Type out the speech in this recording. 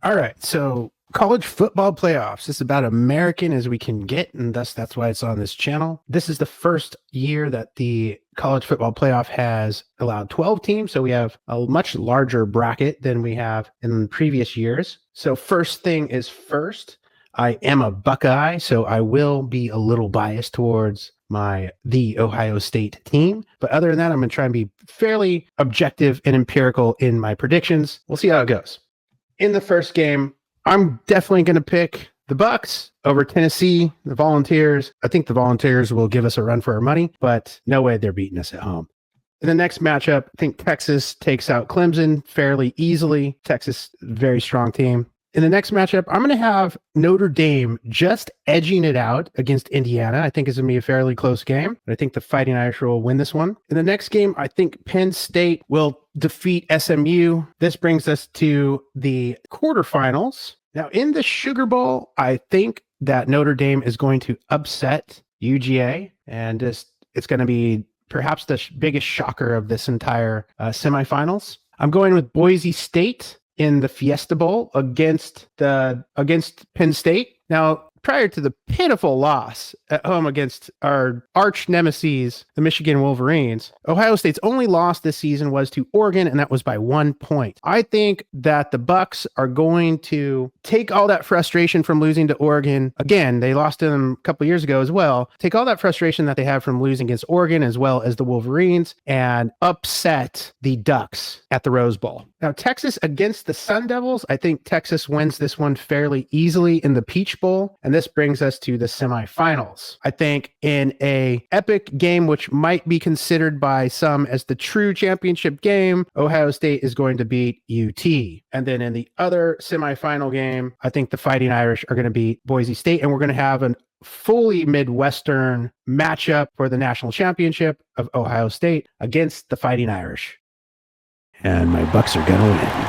All right, so college football playoffs. This is about American as we can get, and thus that's why it's on this channel. This is the first year that the college football playoff has allowed 12 teams, so we have a much larger bracket than we have in previous years. So first thing is first, I am a Buckeye, so I will be a little biased towards the Ohio State team. But other than that, I'm going to try and be fairly objective and empirical in my predictions. We'll see how it goes. In the first game, I'm definitely going to pick the Bucks over Tennessee, the Volunteers. I think the Volunteers will give us a run for our money, but no way they're beating us at home. In the next matchup, I think Texas takes out Clemson fairly easily. Texas, very strong team. In the next matchup, I'm going to have Notre Dame just edging it out against Indiana. I think it's going to be a fairly close game. But I think the Fighting Irish will win this one. In the next game, I think Penn State will defeat SMU. This brings us to the quarterfinals. Now, in the Sugar Bowl, I think that Notre Dame is going to upset UGA. And it's going to be perhaps the biggest shocker of this entire semifinals. I'm going with Boise State in the Fiesta Bowl against Penn State. Now, prior to the pitiful loss at home against our arch nemesis, the Michigan Wolverines, Ohio State's only loss this season was to Oregon, and that was by 1 point. I think that the Bucks are going to take all that frustration from losing to Oregon. Again, they lost to them a couple years ago as well. Take all that frustration that they have from losing against Oregon as well as the Wolverines and upset the Ducks at the Rose Bowl. Now, Texas against the Sun Devils, I think Texas wins this one fairly easily in the Peach Bowl, and this brings us to the semifinals. I think in a epic game, which might be considered by some as the true championship game, Ohio State is going to beat UT. And then in the other semifinal game, I think the Fighting Irish are going to beat Boise State, and we're going to have a fully Midwestern matchup for the national championship of Ohio State against the Fighting Irish. And my Bucks are going to win.